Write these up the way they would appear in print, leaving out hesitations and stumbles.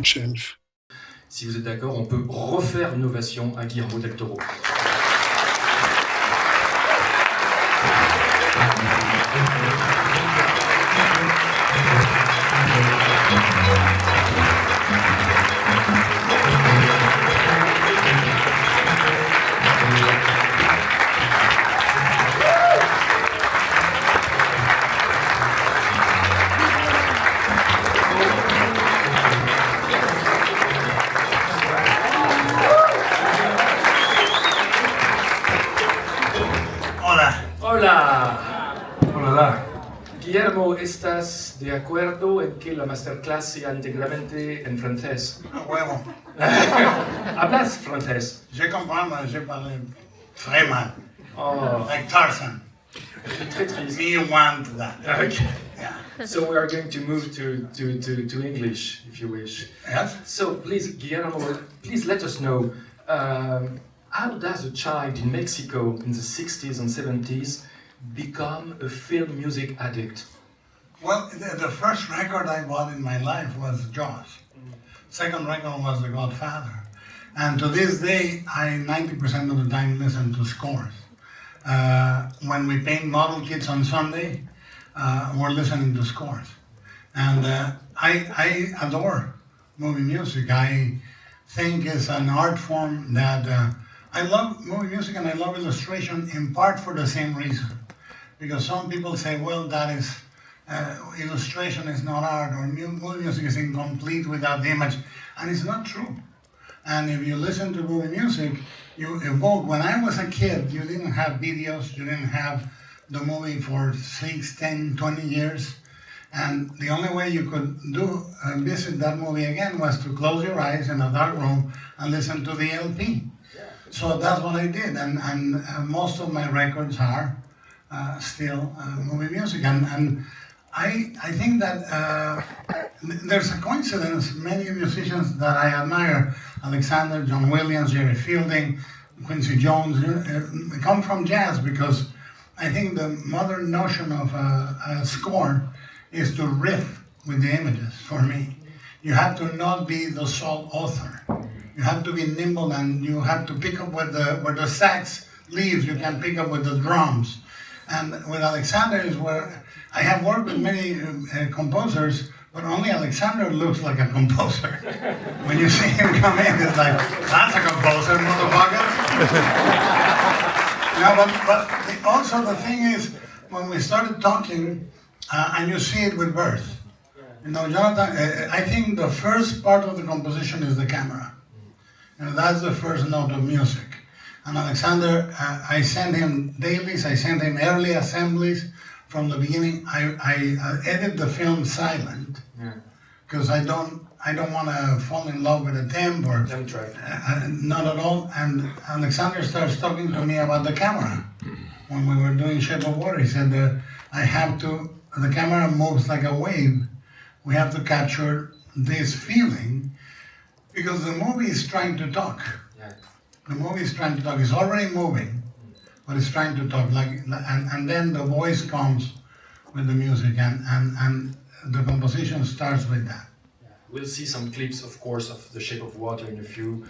shelf. Si vous êtes d'accord, on peut refaire une ovation à Guillermo del Toro. Hola. Hola. Guillermo, ¿estás de acuerdo en que la masterclass sea íntegramente en francés? A huevo. ¿Hablas francés? Je comprends, mais je parle très mal. Oh, Like Tarzan. très triste. Me want that. Okay. Yeah. So we are going to move to English, if you wish. Yes? So please, Guillermo, please let us know, how does a child in Mexico in the 60s and 70s become a film music addict? Well, the first record I bought in my life was Jaws. Second record was The Godfather. And to this day, I 90% of the time listen to scores. When we paint model kits on Sunday, we're listening to scores. And I adore movie music. I think it's an art form that I love movie music and I love illustration in part for the same reason. Because some people say, well, that is, illustration is not art, or movie music is incomplete without the image. And it's not true. And if you listen to movie music, you evoke, when I was a kid, you didn't have videos, you didn't have the movie for 6, 10, 20 years. And the only way you could visit that movie again was to close your eyes in a dark room and listen to the LP. So that's what I did, and most of my records are still movie music. And I think that there's a coincidence. Many musicians that I admire, Alexandre, John Williams, Jerry Fielding, Quincy Jones, come from jazz, because I think the modern notion of a score is to riff with the images, for me. You have to not be the sole author. You have to be nimble, and you have to pick up where the sax leaves, you can pick up with the drums. And with Alexandre is where I have worked with many composers, but only Alexandre looks like a composer. When you see him come in, it's like, that's a composer, motherfucker. But also the thing is, when we started talking, and you see it with Birth, you know, Jonathan, I think the first part of the composition is the camera. And that's the first note of music. And Alexandre, I send him dailies, I send him early assemblies from the beginning. I edit the film silent, because I don't want to fall in love with a temp or not at all. And Alexandre starts talking to me about the camera. When we were doing Shape of Water, he said that the camera moves like a wave. We have to capture this feeling, because the movie is trying to talk. Yeah. The movie is trying to talk. It's already moving, but it's trying to talk. And then the voice comes with the music, and the composition starts with that. Yeah. We'll see some clips, of course, of The Shape of Water in a few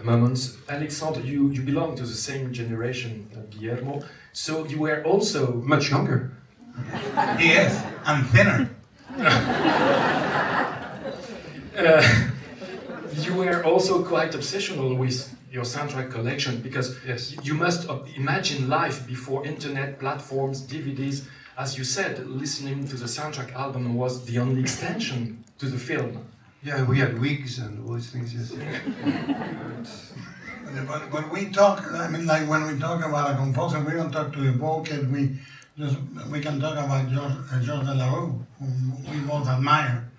moments. Alexandre, you belong to the same generation as Guillermo, so you were also much younger. He is. I'm thinner. You were also quite obsessional with your soundtrack collection, because you must imagine life before internet platforms, DVDs. As you said, listening to the soundtrack album was the only extension to the film. Yeah, we had wigs and all these things, yes. But we talk, I mean, like when we talk about a composer, we don't talk to evoke it, we can talk about Georges Delarue, whom we both admire.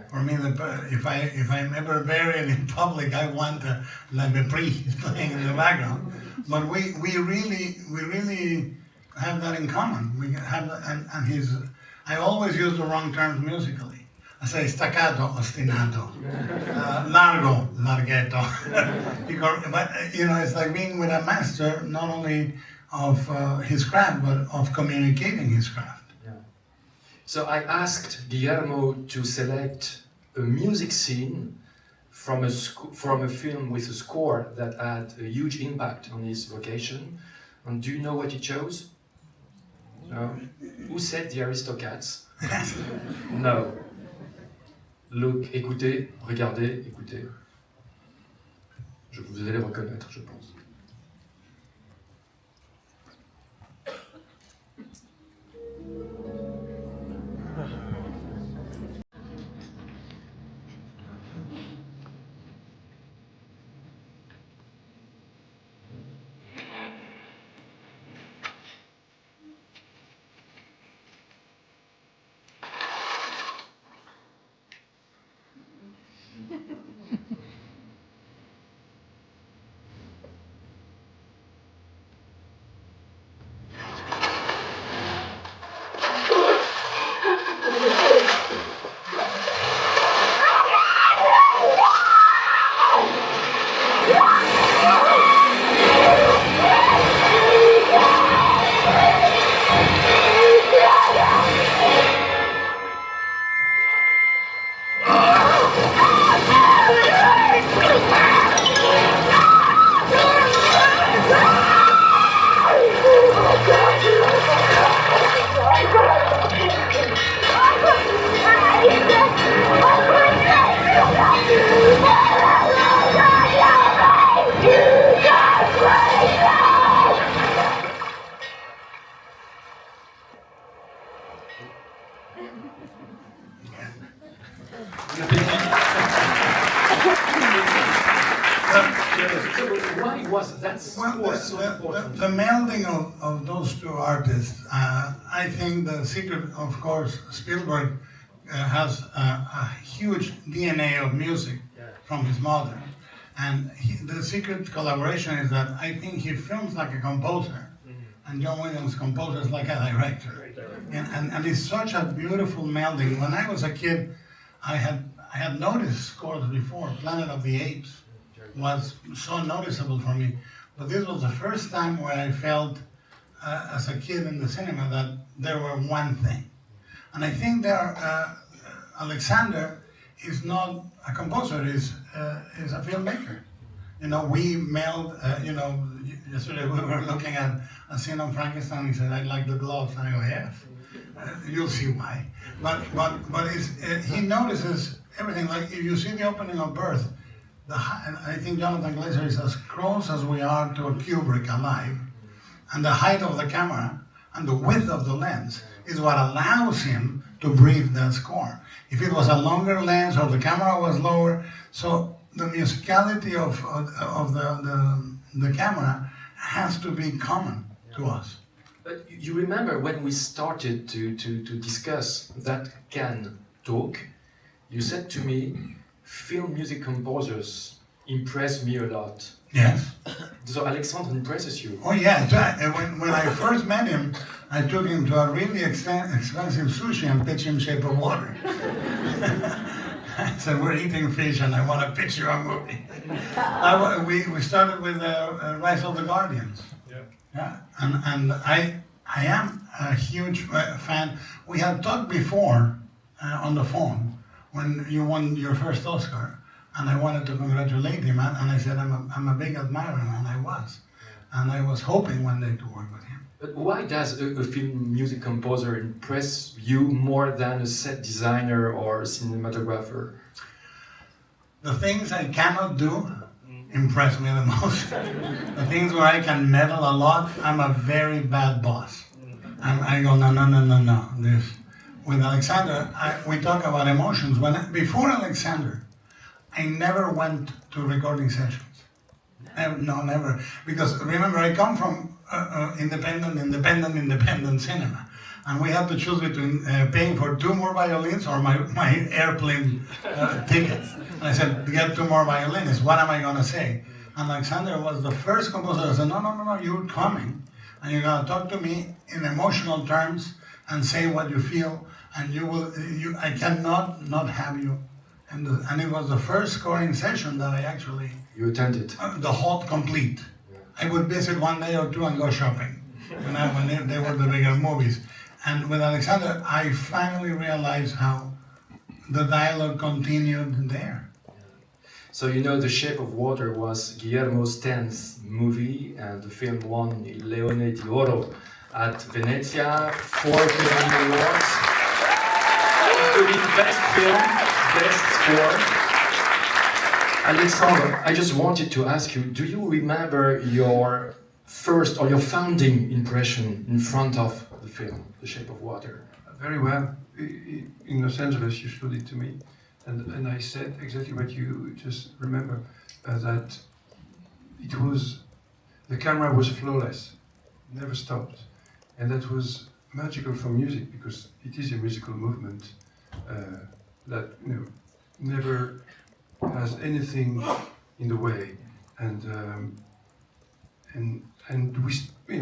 For me, if I'm ever buried in public, I want La Bepri playing in the background. But we really have that in common. We have that, and I always use the wrong terms musically. I say staccato, ostinato, largo, larghetto. But you know, it's like being with a master, not only of his craft, but of communicating his craft. So I asked Guillermo to select a music scene from a film with a score that had a huge impact on his vocation. And do you know what he chose? No. Who said the Aristocats? No. Look, écoutez, regardez, écoutez. Vous allez reconnaître, je pense. Why was that score so important? The melding of those two artists, I think the secret, of course, Spielberg has a huge DNA of music from his mother. And the secret collaboration is that I think he films like a composer, and John Williams composes like a director. And it's such a beautiful melding. When I was a kid, I had noticed scores before. Planet of the Apes was so noticeable for me. But this was the first time where I felt, as a kid in the cinema, that there were one thing. And I think Alexandre is not a composer, is a filmmaker. You know, we meld, yesterday we were looking at a scene on Frankenstein. He said, "I like the gloves." And I go, "Yes." You'll see why. But he notices everything. Like if you see the opening of Birth, I think Jonathan Glazer is as close as we are to a Kubrick alive, and the height of the camera and the width of the lens is what allows him to breathe that score. If it was a longer lens or the camera was lower, so the musicality of the camera has to be common to us. But you remember when we started to discuss that Cannes talk, you said to me, film music composers impress me a lot. Yes. So Alexandre impresses you? Oh yeah, when I first met him, I took him to a really expensive sushi and pitched him Shape of Water. I said, "We're eating fish and I want to pitch you a movie." We started with Rise of the Guardians. Yeah, and I am a huge fan. We had talked before on the phone when you won your first Oscar, and I wanted to congratulate him, and I said I'm a big admirer, and I was, and I was hoping one day to work with him. But why does a film music composer impress you more than a set designer or a cinematographer? The things I cannot do impress me the most. The things where I can meddle a lot, I'm a very bad boss. And I go, no. With Alexandre, we talk about emotions. Before Alexandre, I never went to recording sessions. Never. Because remember, I come from independent cinema. And we had to choose between paying for 2 more violins or my airplane ticket. And I said, "Get 2 more violins. What am I going to say?" And Alexandre was the first composer that said, no, you're coming. And you're going to talk to me in emotional terms and say what you feel. And I cannot not have you. And it was the first scoring session that I actually... You attended? The whole complete. I would visit 1 day or 2 and go shopping when they were the bigger movies. And with Alexandre, I finally realized how the dialogue continued there. So you know, The Shape of Water was Guillermo's 10th movie, and the film won Il Leone d'Oro at Venezia, 4 Academy Awards, including Best Film, Best Score. Alexandre, I just wanted to ask you, do you remember your first or your founding impression in front of the film, The Shape of Water? Very well. In Los Angeles, you showed it to me, and I said exactly what you just remember, that it was, the camera was flawless, never stopped, and that was magical for music because it is a musical movement that never has anything in the way, and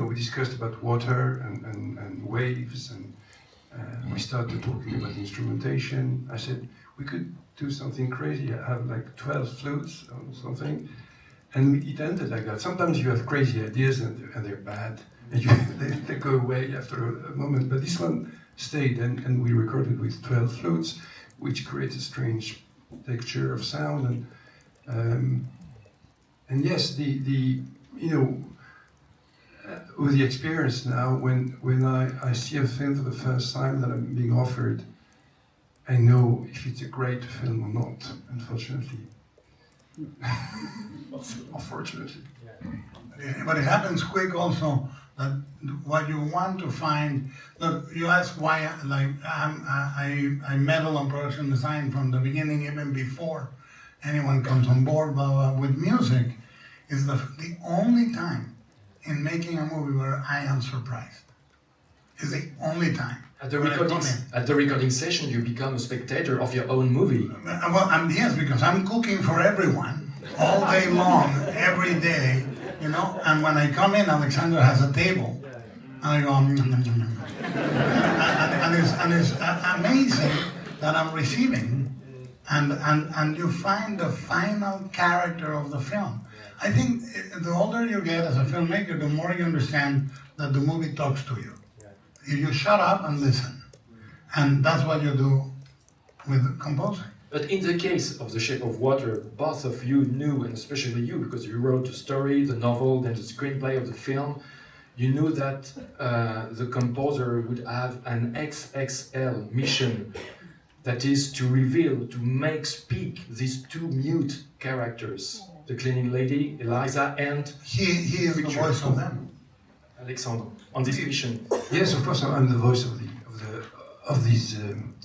we discussed about water and waves, and we started talking about instrumentation. I said we could do something crazy. I have like 12 flutes or something, and it ended like that. Sometimes you have crazy ideas and they're bad, and they go away after a moment. But this one stayed, and we recorded with 12 flutes, which creates a strange texture of sound, and yes, with the experience now, when I see a film for the first time that I'm being offered, I know if it's a great film or not, unfortunately. Unfortunately. Yeah, but it happens quick also that what you want to find. Look, you ask why. Like I meddle on production design from the beginning, even before anyone comes on board. But with music, is the only time in making a movie where I am surprised. Is the only time. At the recording session, you become a spectator of your own movie. Well, yes, because I'm cooking for everyone all day long, every day, And when I come in, Alexandre has a table, and I go, and it's amazing that I'm receiving, and you find the final character of the film. I think the older you get as a filmmaker, the more you understand that the movie talks to you. You shut up and listen. And that's what you do with composing. But in the case of The Shape of Water, both of you knew, and especially you, because you wrote the story, the novel, then the screenplay of the film, you knew that the composer would have an XXL mission, that is to reveal, to make speak these two mute characters, the cleaning lady, Eliza, and he is the voice of them. Alexandre, on this mission. Yes, of course, I'm the voice of these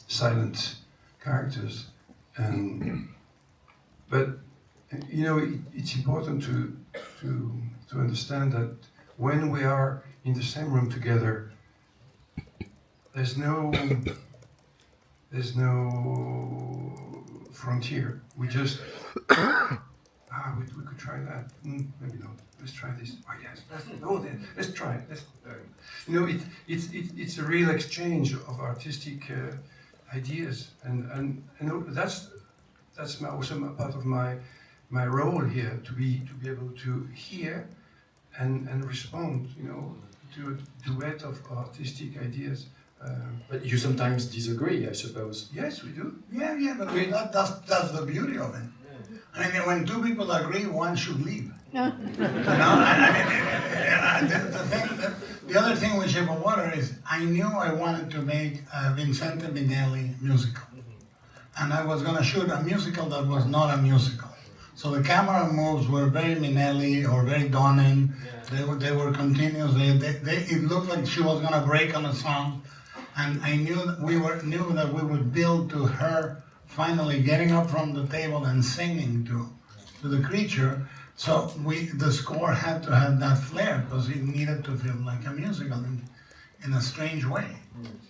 silent characters, but it's important to understand that when we are in the same room together, there's no frontier. We just we could try that. Maybe not. Let's try this. Oh yes. Let's try it. It's a real exchange of artistic ideas, and that's also part of my role here, to be able to hear and respond. To a duet of artistic ideas. But you sometimes disagree, I suppose. Yes, we do. Yeah, but that's the beauty of it. I mean, when two people agree, one should leave. The other thing with Shape of Water is I knew I wanted to make a Vincente Minnelli musical. And I was going to shoot a musical that was not a musical. So the camera moves were very Minnelli or very Donen. They were continuous. It looked like she was going to break on a song. And I knew that we would build to her finally getting up from the table and singing to the creature. So the score had to have that flair because it needed to feel like a musical in a strange way.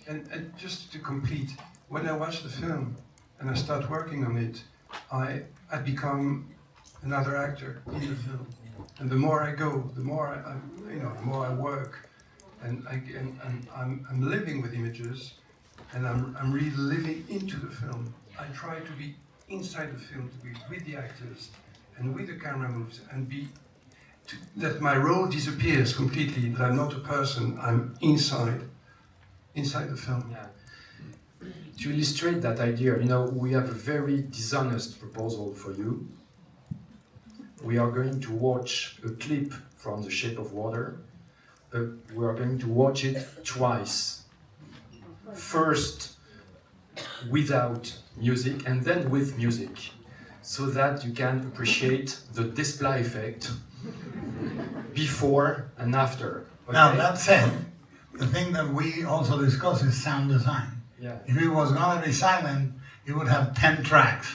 And just to complete, when I watch the film and I start working on it, I become another actor in the film. And the more I go, the more I work, and I'm living with images, and I'm really living into the film. I try to be inside the film, to be with the actors and with the camera moves, and that my role disappears completely, that I'm not a person, I'm inside the film. Yeah. To illustrate that idea, we have a very dishonest proposal for you. we are going to watch a clip from The Shape of Water. We are going to watch it twice. First without music and then with music, so that you can appreciate the Desplat effect before and after. Okay? Now, that said, the thing that we also discuss is sound design. Yeah. If it was going to be silent, it would have 10 tracks.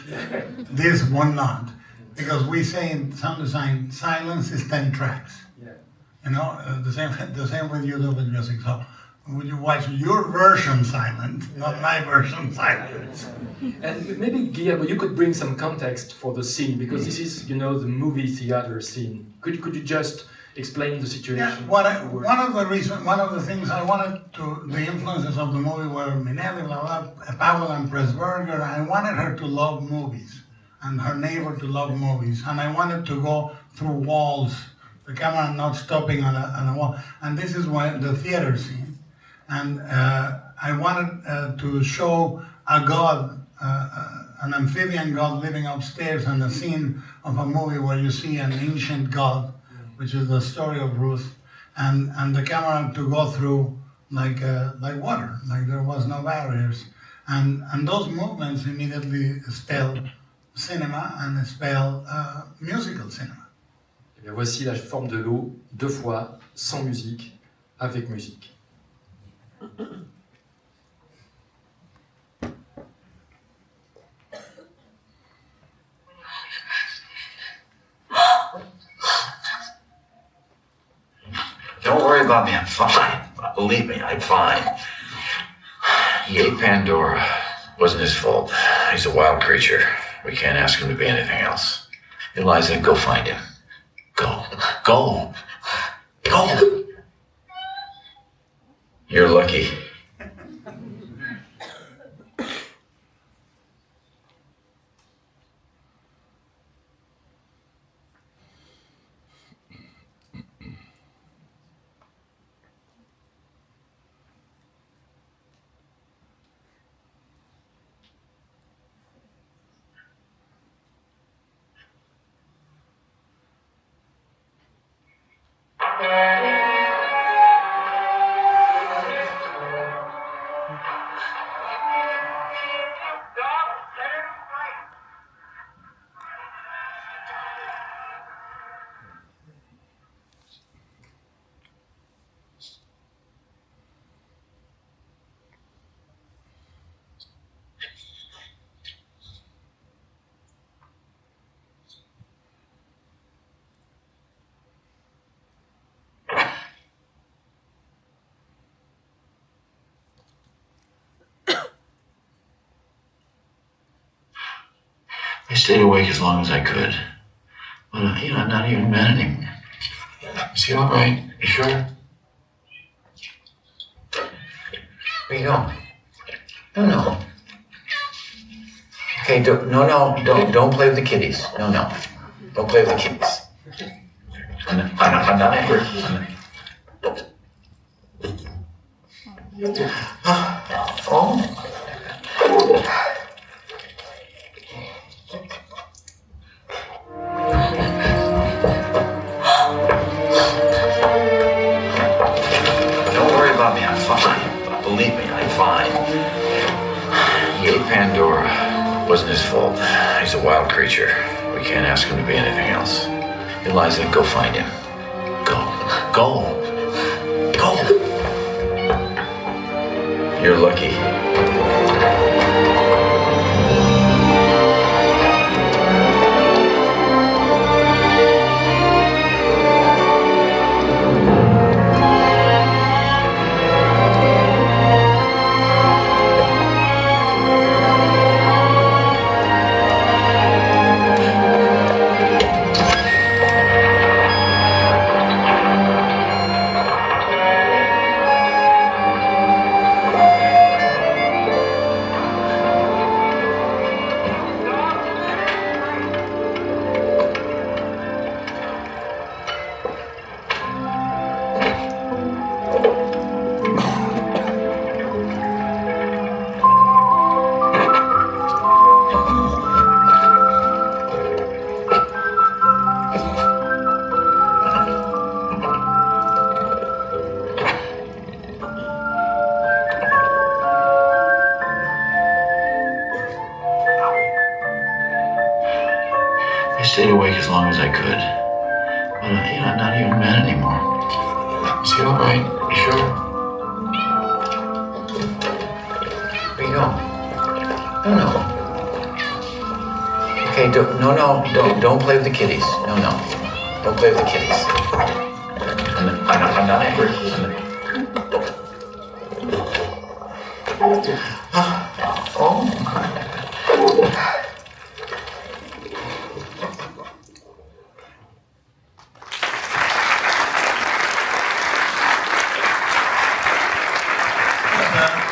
This one not. Because we say in sound design, silence is 10 tracks. Yeah. You know, the same with you do with music. So, would you watch your version silent, not my version silent? And maybe, Guillermo, you could bring some context for the scene, because this is, the movie theater scene. Could you just explain the situation? Yeah, one of the things I wanted to, the influences of the movie were Minelli, Paola and Pressburger. I wanted her to love movies, and her neighbor to love movies. And I wanted to go through walls, the camera not stopping on a wall. And this is the theater scene. And I wanted to show a god, an amphibian god living upstairs, and a scene of a movie where you see an ancient god, which is the story of Ruth, and the camera to go through like water, like there was no barriers. And those movements immediately spell cinema and spell musical cinema. Et bien, voici la forme de l'eau, 2 fois, sans musique, avec musique. Don't worry about me, I'm fine. Believe me, I'm fine. He ate Pandora. Wasn't his fault. He's a wild creature. We can't ask him to be anything else. Eliza, go find him. Go. Go. Go. You're lucky. I stayed awake as long as I could. But, I'm not even mad anymore. Is he all right? You sure? Where you going? No. Okay, don't play with the kitties. No. Don't play with the kitties. I'm not angry. Oh. Believe me, I'm fine. He ate Pandora. Wasn't his fault. He's a wild creature. We can't ask him to be anything else. Eliza, go find him. Go. You're lucky. I stayed awake as long as I could. But, I'm not even mad anymore. Is he all right? You sure? Where you going? No. Okay, don't play with the kitties. No. Don't play with the kitties. I'm not angry. Oh.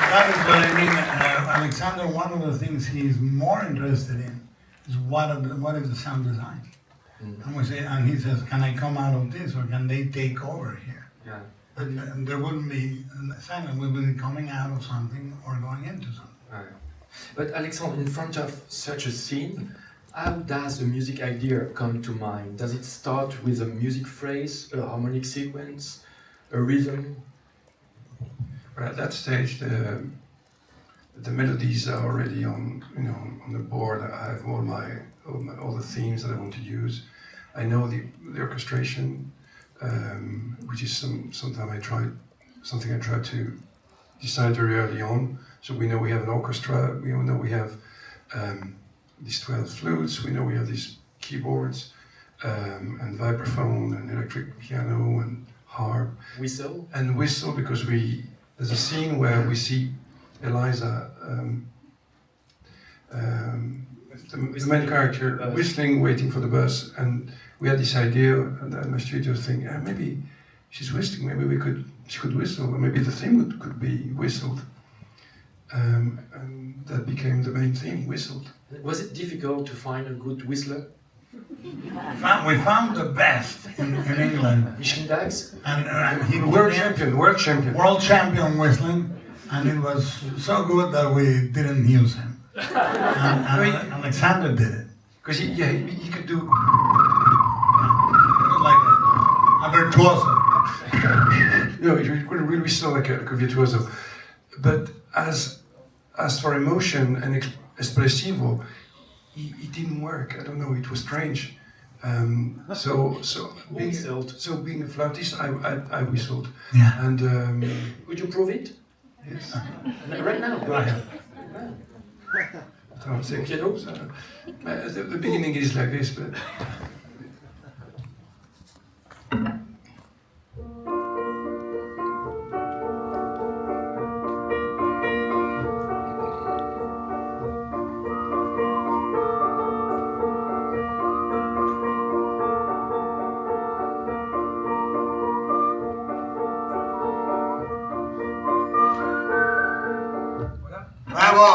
That is what I mean. Alexandre, one of the things he's more interested in is what is the sound design. And he says, can I come out of this or can they take over here? Yeah. And there wouldn't be silence. We would be coming out of something or going into something. But Alexandre, in front of such a scene, how does the music idea come to mind? Does it start with a music phrase, a harmonic sequence, a rhythm? But at that stage, the melodies are already on the board. I have all the themes that I want to use. I know the orchestration, which is something I try to decide very early on. So we know we have an orchestra. We know we have these 12 flutes. We know we have these keyboards and vibraphone and electric piano and harp. Whistle? And whistle, because there's a scene where we see Eliza, the main character, whistling, waiting for the bus, and we had this idea, and my studio think, maybe she's whistling, maybe she could whistle, or maybe the theme could be whistled. And that became the main theme, whistled. Was it difficult to find a good whistler? We found the best in England. Michelin Dags? And he World was champion. world champion whistling, and it was so good that we didn't use him. And Alexandre did it. Because he could do Like a virtuoso. he could really whistle like a virtuoso. But as for emotion and espressivo, it didn't work. I don't know. It was strange. So being a flautist, I whistled. Yeah. And Would you prove it? yes. Right now? Right. The beginning is like this, but. Bravo!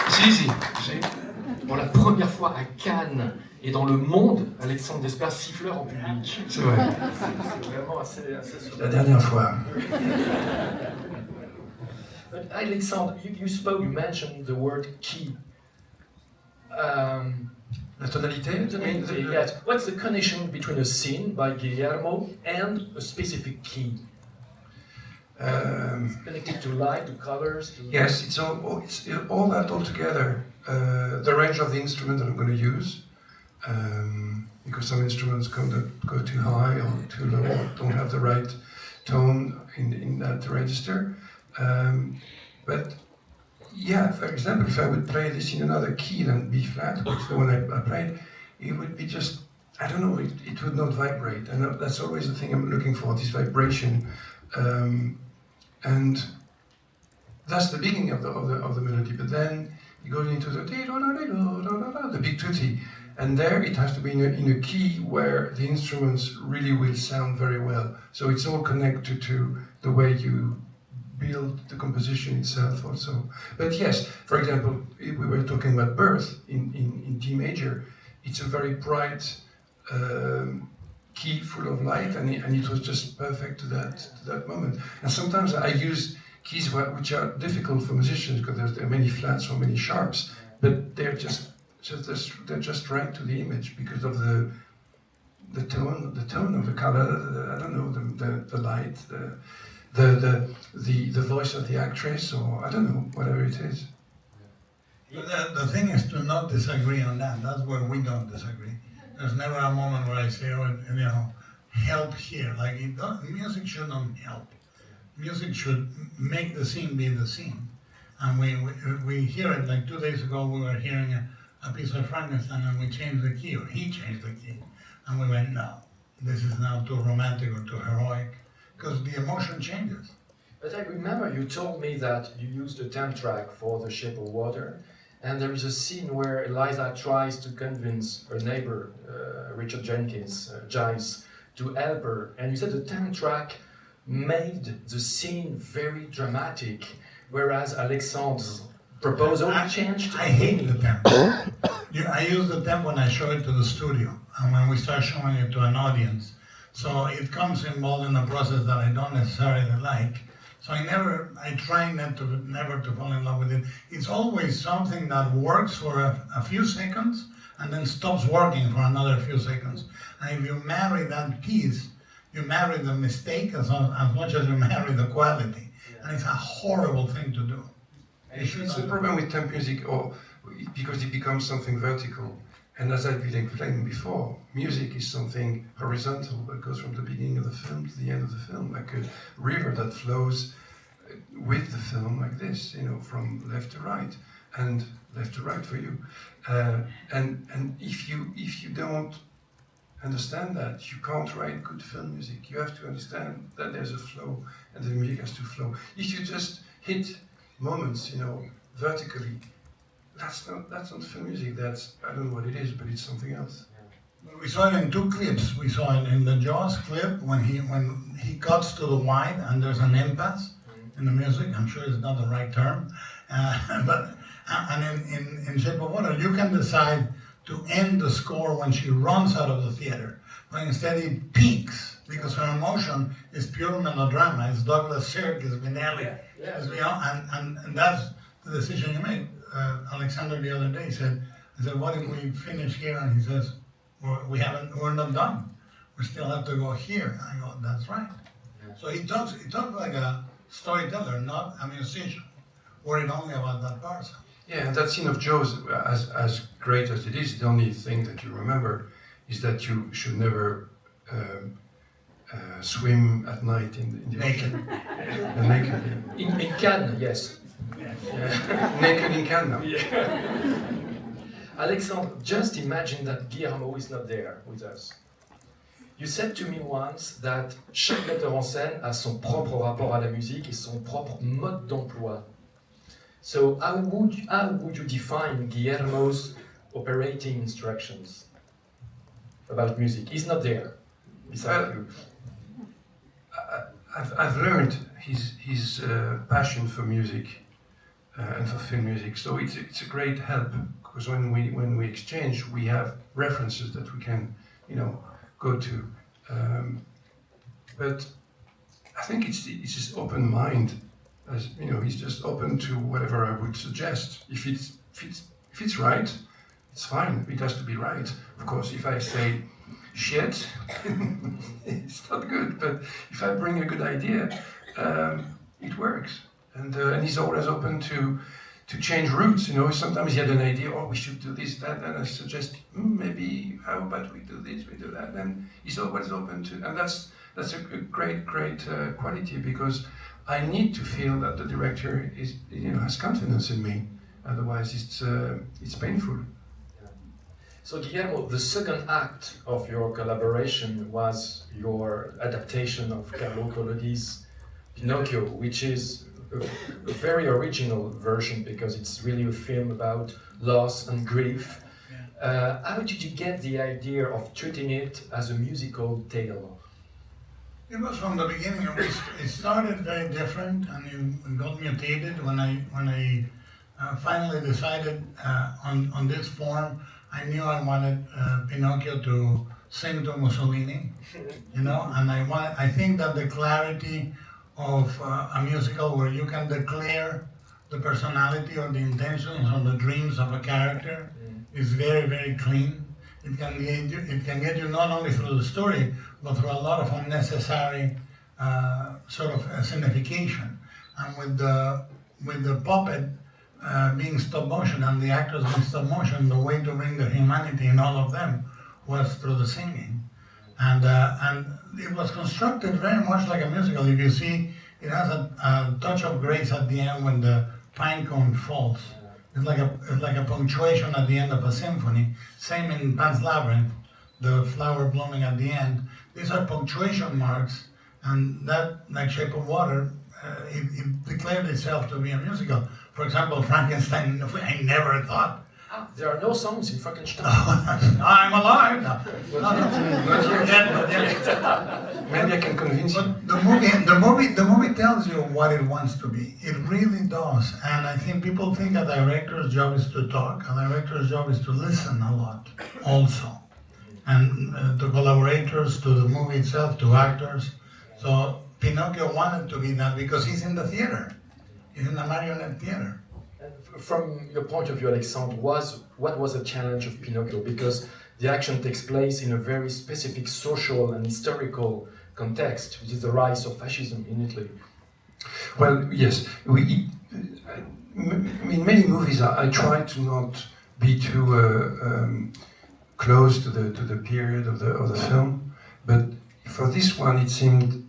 It's easy. See? Pour la première fois à Cannes et dans le monde, Alexandre Desplat siffleur en public. C'est vrai. C'est vraiment assez La dernière fois. But Alexandre, you mentioned the word key. La tonalité? Yes. What's the connection between a scene by Guillermo and a specific key? Connected to light, to colors? Yes, it's all that all together. The range of the instrument that I'm going to use, because some instruments go too high or too low, or don't have the right tone in that register. But yeah, for example, if I would play this in another key than B flat, which is the one I played, it would be just, I don't know, it would not vibrate. And that's always the thing I'm looking for, this vibration. And that's the beginning of the melody. But then you go into the big tutti, and there it has to be in a key where the instruments really will sound very well. So it's all connected to the way you build the composition itself also. But yes, for example, if we were talking about Birth in D major, it's a very bright key full of light, and it was just perfect to that moment. And sometimes I use keys which are difficult for musicians because there are many flats or many sharps, but they're just right to the image because of the tone of the color. I don't know, the light. the voice of the actress, or I don't know, whatever it is. The thing is to not disagree on that. That's where we don't disagree. There's never a moment where I say, oh, you know, help here. Like music shouldn't help. Music should make the scene be the scene. And we hear it, like 2 days ago we were hearing a piece of Frankenstein and we changed the key, or he changed the key. And we went, no, this is now too romantic or too heroic, because the emotion changes. But I remember you told me that you used a temp track for The Shape of Water, and there is a scene where Eliza tries to convince her neighbor, Richard Jenkins, Giles, to help her. And you said the temp track made the scene very dramatic, whereas Alexandre's proposal changed. I hate the temp. I use the temp when I show it to the studio, and when we start showing it to an audience. So it comes involved in a process that I don't necessarily like. So I try never to fall in love with it. It's always something that works for a few seconds and then stops working for another few seconds. And if you marry that piece, you marry the mistake as much as you marry the quality. And it's a horrible thing to do. It's the problem with temp music, or because it becomes something vertical. And as I've been explaining before, music is something horizontal that goes from the beginning of the film to the end of the film, like a river that flows with the film like this, you know, from left to right, and left to right for you. And if you don't understand that, you can't write good film music. You have to understand that there's a flow, and the music has to flow. If you just hit moments, you know, vertically, that's not film music. I don't know what it is, but it's something else. We saw it in two clips. We saw it in the Jaws clip when he cuts to the wide and there's an impasse in the music. I'm sure it's not the right term, and in Shape of Water, you can decide to end the score when she runs out of the theater, but instead it peaks because her emotion is pure melodrama. It's Douglas Sirk, it's Vinelli, and that's the decision you made. Alexandre the other day I said, what if we finish here? And he says, we're not done. We still have to go here. I go, that's right. Yeah. So he talks like a storyteller, not a musician, worried only about that part. Yeah, and that scene of Jaws, as great as it is, the only thing that you remember is that you should never swim at night in the naked. Naked. In Cannes, yes. Yeah. Naked in Cannes now. Yeah. Alexandre, just imagine that Guillermo is not there with us. You said to me once that chaque metteur en scène a son propre rapport à la musique et son propre mode d'emploi. So how would you define Guillermo's operating instructions about music? He's not there beside you. I've learned his passion for music and for film music, so it's a great help, because when we exchange, we have references that we can, you know, go to. But I think it's his open mind, as you know, he's just open to whatever I would suggest. If it's right, it's fine. It has to be right. Of course, if I say shit, it's not good. But if I bring a good idea, it works. And he's always open to change routes. You know, sometimes he had an idea, oh, we should do this, that, and I suggest maybe how about we do this, we do that. And he's always open to, and that's a great quality, because I need to feel that the director is, you know, has confidence in me. Otherwise, it's painful. So Guillermo, the second act of your collaboration was your adaptation of Carlo Collodi's Pinocchio, which is a very original version, because it's really a film about loss and grief. How did you get the idea of treating it as a musical tale? It was from the beginning. It started very different, and it got mutated when I finally decided on this form. I knew I wanted Pinocchio to sing to Mussolini, you know, and I think that the clarity of a musical where you can declare the personality or the intentions or the dreams of a character is very, very clean. It can get you not only through the story, but through a lot of unnecessary sort of a signification. And with the puppet being stop motion and the actors being stop motion, the way to bring the humanity in all of them was through the singing. And it was constructed very much like a musical. If you see, it has a touch of grace at the end when the pine cone falls. It's like a punctuation at the end of a symphony. Same in Pan's Labyrinth, the flower blooming at the end. These are punctuation marks, and that, like Shape of Water, it declared itself to be a musical. For example, Frankenstein, I never thought. There are no songs in Frankenstein. I'm alive now. Not yet. Maybe I can convince you. But the movie tells you what it wants to be. It really does. And I think people think a director's job is to talk. A director's job is to listen a lot, also, and to collaborators, to the movie itself, to actors. So Pinocchio wanted to be that because he's in the theater. He's in the marionette theater. From your point of view, Alexandre, what was the challenge of Pinocchio? Because the action takes place in a very specific social and historical context, which is the rise of fascism in Italy. Well, yes. In many movies, I try to not be too close to the period of the film, but for this one, it seemed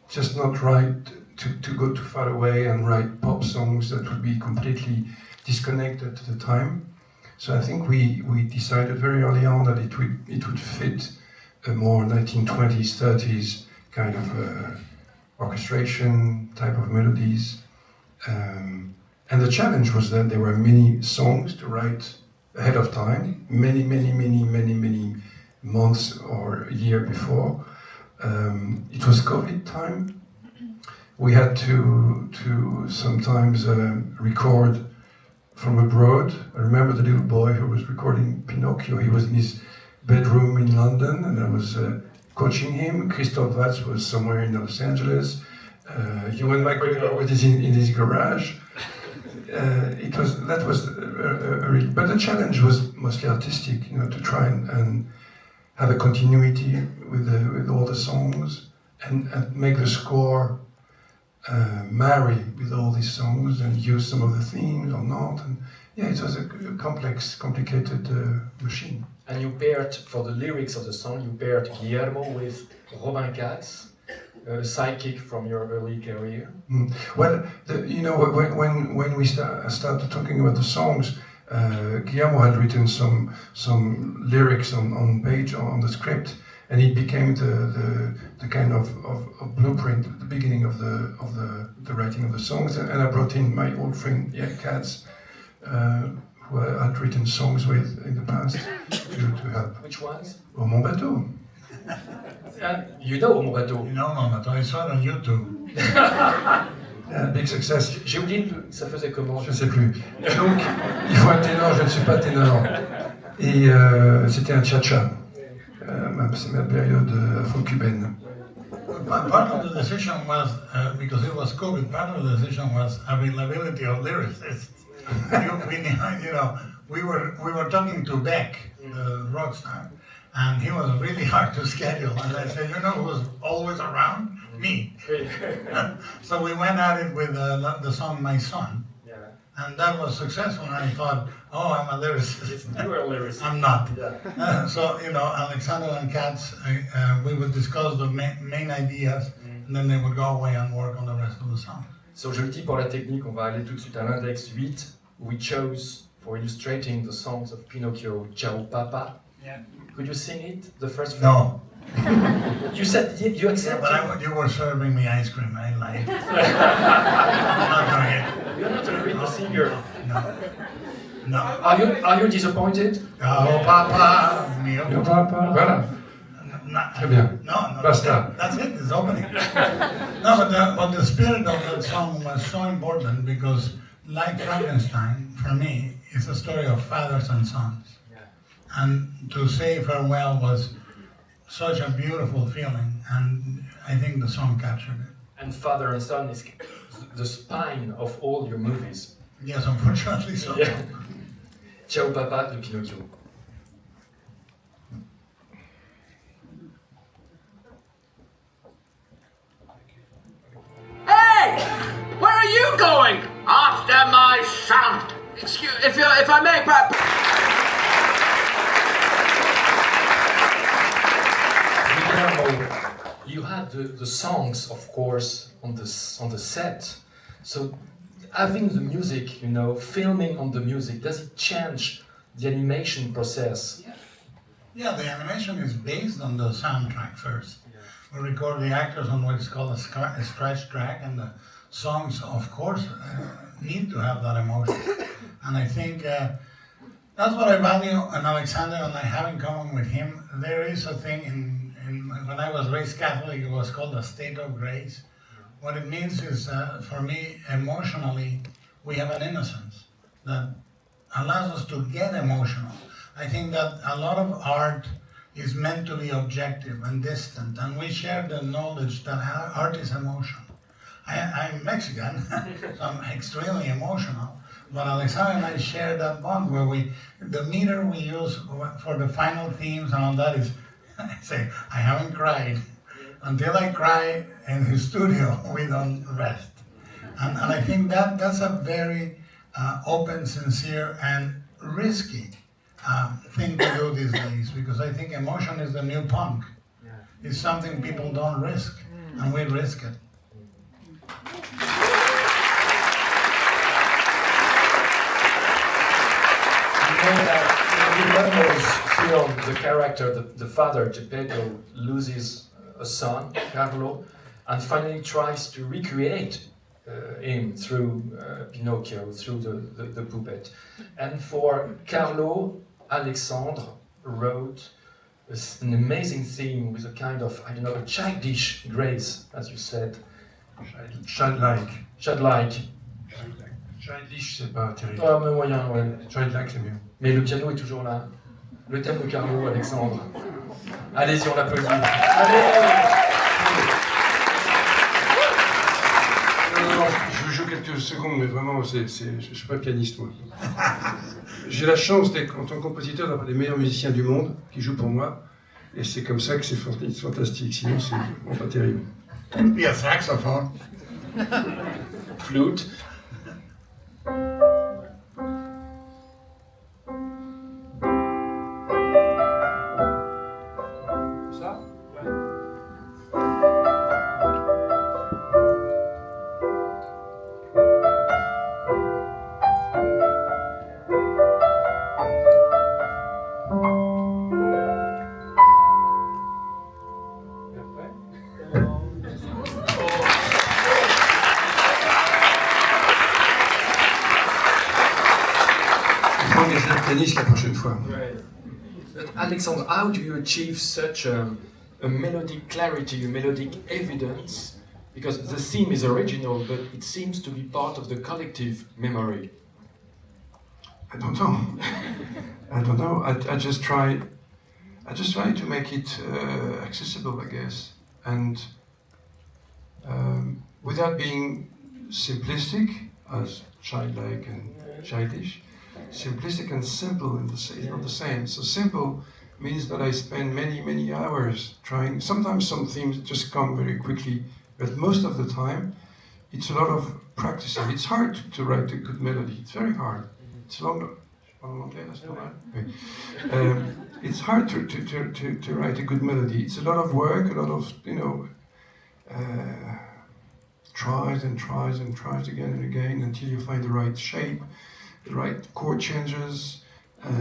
just not right to go too far away and write pop songs that would be completely disconnected to the time. So I think we decided very early on that it would fit a more 1920s, 30s kind of orchestration type of melodies. And the challenge was that there were many songs to write ahead of time, many months or a year before. It was COVID time. We had to sometimes record from abroad. I remember the little boy who was recording Pinocchio. He was in his bedroom in London, and I was coaching him. Christoph Waltz was somewhere in Los Angeles. Ewan McGregor was in his garage. But the challenge was mostly artistic, to try and have a continuity with all the songs and make the score marry with all these songs and use some of the themes or not. And yeah, it was a complex, complicated machine. And you paired, for the lyrics of the song, you paired Guillermo with Robin Katz, a sidekick from your early career. Well, when we started talking about the songs, Guillermo had written some lyrics on the script, and it became the kind of blueprint at the beginning of the writing of the songs. And I brought in my old friend Katz, who I had written songs with in the past to help. Which ones? Oh, Mon Bateau. You know Mon Bateau. You know Mon Bateau, I saw it on YouTube. Yeah, big success. J'ai oublié, ça faisait comment? Je ne sais plus. Donc, il faut un ténor, je ne suis pas ténor. Et c'était un cha-cha. C'est ma période afro-cubaine. Part of the decision was, because it was COVID, part of the decision was availability of lyricists. We were talking to Beck, the rock star, and he was really hard to schedule. And I said, who's always around? Me. So we went at it with the song My Son. Yeah. And that was successful, and I thought, I'm a lyricist. You are a lyricist. I'm not. Yeah. So, Alexandre and Katz, we would discuss the main ideas, and then they would go away and work on the rest of the song. So, je le dis pour la technique, on va aller tout de suite à l'index 8. We chose, for illustrating the songs of Pinocchio, Ciao Papa. Yeah. Could you sing it, the first No. You said you accepted. But you were serving me ice cream, I lied. I'm not doing it. You're not a great singer. No. Are you disappointed? Oh, Papa, mio Mio papa, voilà. Très bien. No, Basta. that's it, it's opening. No, but the spirit of that song was so important because, like Frankenstein, for me, it's a story of fathers and sons. Yeah. And to say farewell was such a beautiful feeling, and I think the song captured it. And father and son is the spine of all your movies. Yes, unfortunately so. Yeah. Ciao Papa de Pinocchio. going after my son. Excuse, if I may, Guillermo, you had the songs, of course, on the set. So having the music, you know, filming on the music, does it change the animation process? Yeah, the animation is based on the soundtrack first. We record the actors on what is called a scratch track, and the songs, of course, need to have that emotion. And I think that's what I value in Alexandre and I have in common with him. There is a thing when I was raised Catholic, it was called a state of grace. What it means is, for me, emotionally, we have an innocence that allows us to get emotional. I think that a lot of art is meant to be objective and distant, and we share the knowledge that art is emotion. I'm Mexican, so I'm extremely emotional, but Alexandre and I share that bond where the meter we use for the final themes and all that is, I say, I haven't cried. Until I cry in his studio, we don't rest. And I think that's a very open, sincere, and risky thing to do these days, because I think emotion is the new punk. It's something people don't risk, and we risk it. You know that in Guillermo's film, the character, the father, Geppetto, loses a son, Carlo, and finally tries to recreate him through Pinocchio, through the puppet. And for Carlo, Alexandre wrote an amazing theme with a kind of, I don't know, a childish grace, as you said. Childlike. Childlike. Childish, c'est pas terrible. Ah, mais moyen, ouais. Childlike, c'est mieux. Mais le piano est toujours là. Le thème de Carlo, Alexandre. Allez-y, on l'applaudit. Allez! Non, je joue quelques secondes, mais vraiment, je ne suis pas pianiste, moi. J'ai la chance d'être, en tant que compositeur, d'avoir les meilleurs musiciens du monde qui jouent pour moi, et c'est comme ça que c'est fantastique, sinon c'est vraiment pas terrible. Be a saxophone. Flute. Ça? Pianiste la prochaine fois. Right. But Alexandre, how do you achieve such a melodic clarity, a melodic evidence? Because the theme is original, but it seems to be part of the collective memory. I don't know. I don't know. I just try to make it accessible, I guess, and without being simplistic, as childlike and childish. Simplistic and simple is not the same. So simple means that I spend many hours trying. Sometimes some themes just come very quickly, but most of the time it's a lot of practicing. It's hard to write a good melody. It's very hard. It's long. It's hard to write a good melody. It's a lot of work, a lot of tries again and again until you find the right shape, the right chord changes.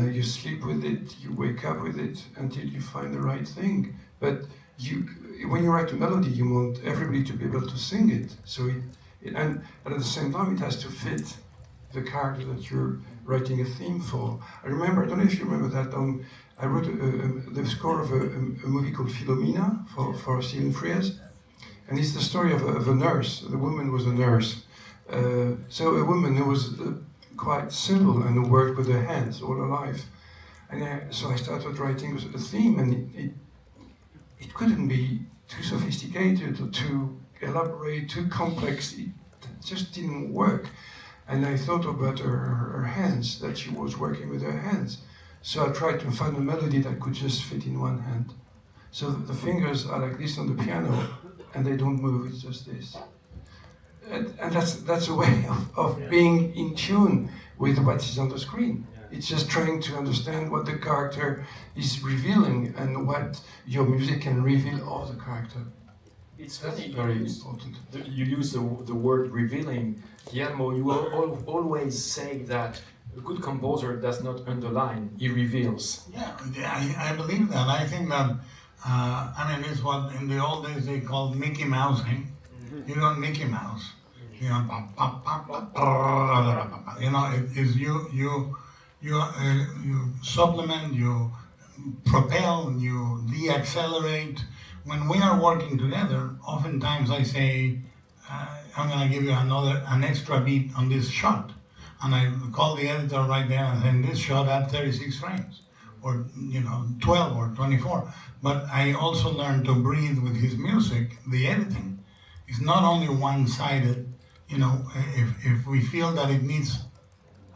You sleep with it, you wake up with it until you find the right thing. But when you write a melody, you want everybody to be able to sing it. So and at the same time, it has to fit the character that you're writing a theme for. I don't know if you remember that. I wrote the score of a movie called Philomena for Stephen Frears, and it's the story of a nurse. The woman was a nurse. So a woman who was quite simple and who worked with her hands all her life. And so I started writing a theme, and it couldn't be too sophisticated or too elaborate, too complex. It just didn't work. And I thought about her hands, that she was working with her hands. So I tried to find a melody that could just fit in one hand. So the fingers are like this on the piano, and they don't move, it's just this. and that's a way of being in tune with what is on the screen. It's just trying to understand what the character is revealing and what your music can reveal of the character. It's That's funny. very important. You use the word revealing. Guillermo, you always say that a good composer does not underline, he reveals. Yeah, I believe that. I think that, it's what in the old days they called Mickey Mousing. You know, Mickey Mouse. You know, it is you supplement, you propel, you deaccelerate. When we are working together, oftentimes I say, I'm going to give you an extra beat on this shot. And I call the editor right there and say, in this shot, add 36 frames, or 12 or 24. But I also learned to breathe with his music, the editing. It's not only one-sided. If we feel that it needs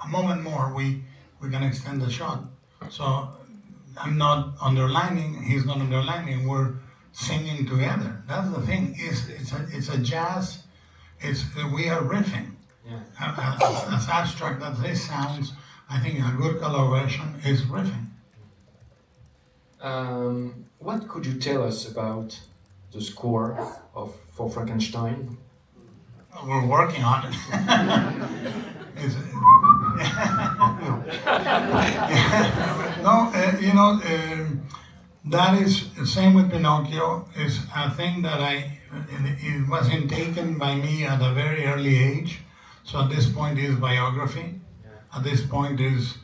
a moment more, we can extend the shot. So I'm not underlining, he's not underlining, we're singing together. That's the thing. It's a jazz. We are riffing. Yeah. As abstract as this sounds, I think a good collaboration is riffing. What could you tell us about the score for Frankenstein? We're working on it. That is the same with Pinocchio. Is a thing that it wasn't taken by me at a very early age. So at this point is biography. At this point it's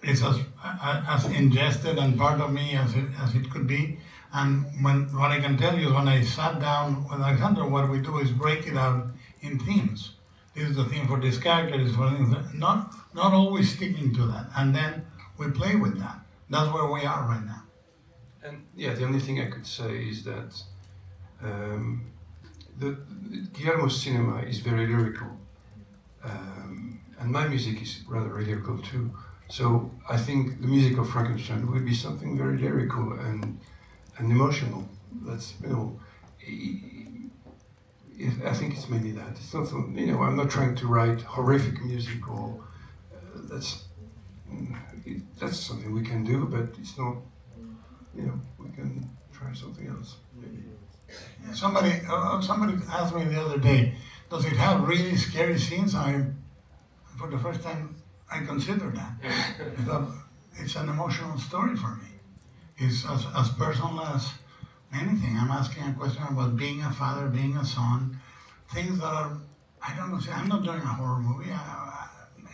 as ingested and part of me as it could be. And what I can tell you is when I sat down with Alexandre, what we do is break it out in themes. This is the theme for this character, this is for not always sticking to that. And then we play with that. That's where we are right now. And yeah, the only thing I could say is that Guillermo's cinema is very lyrical, and my music is rather lyrical too. So I think the music of Frankenstein will be something very lyrical and emotional. That's I think it's mainly that. It's not I'm not trying to write horrific music or that's something we can do, but it's not. We can try something else maybe. Yeah, somebody asked me the other day, does it have really scary scenes? For the first time, I considered that. I thought it's an emotional story for me. It's as personal as anything. I'm asking a question about being a father, being a son, things that are, I don't know, I'm not doing a horror movie,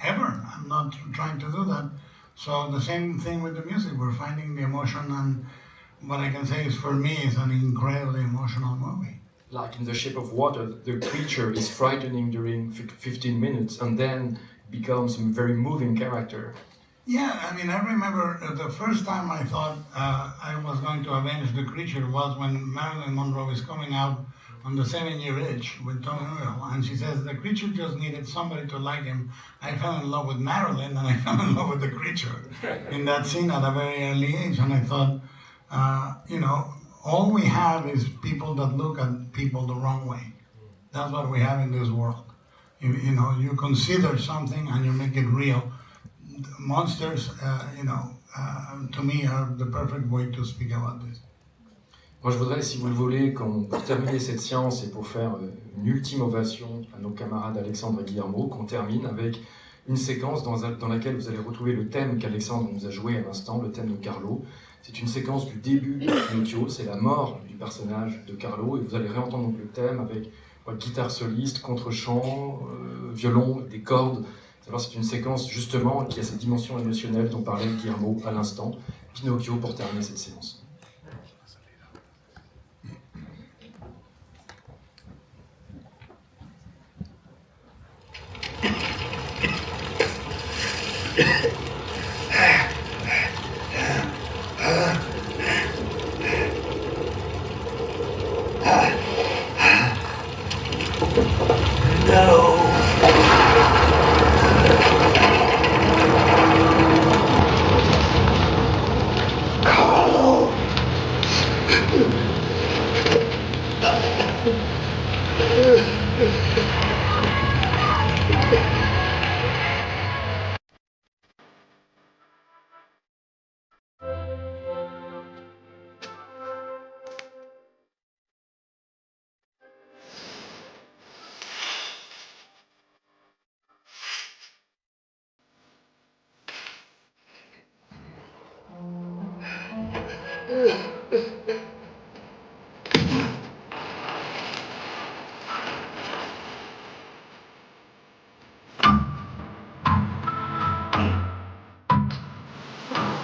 ever. I'm not trying to do that. So the same thing with the music, we're finding the emotion, and what I can say is for me, it's an incredibly emotional movie. Like in The Shape of Water, the creature is frightening during 15 minutes and then becomes a very moving character. Yeah, I remember the first time I thought I was going to avenge the creature was when Marilyn Monroe is coming out on the 7-Year Itch with Tony Oil, and she says the creature just needed somebody to like him. I fell in love with Marilyn, and I fell in love with the creature in that scene at a very early age, and I thought, all we have is people that look at people the wrong way. That's what we have in this world. You consider something and you make it real. Monsters, to me, are the perfect way to speak about this. Moi, je voudrais, si vous le voulez, pour terminer cette séance et pour faire une ultime ovation à nos camarades Alexandre et Guillermo, qu'on termine avec une séquence dans laquelle vous allez retrouver le thème qu'Alexandre nous a joué à l'instant, le thème de Carlo. C'est une séquence du début de Pinocchio, c'est la mort du personnage de Carlo, et vous allez réentendre donc le thème avec guitare soliste, contre-chant, violon, des cordes. C'est une séquence justement qui a cette dimension émotionnelle dont parlait Guillermo à l'instant. Pinocchio pour terminer cette séance. No.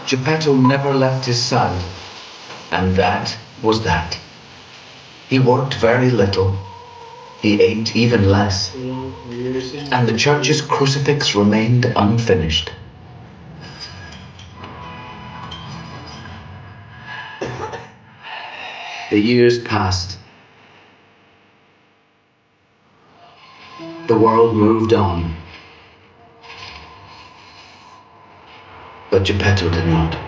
Geppetto never left his side, and that was that. He worked very little. He ate even less. And the church's crucifix remained unfinished. The years passed. The world moved on. But Geppetto did not.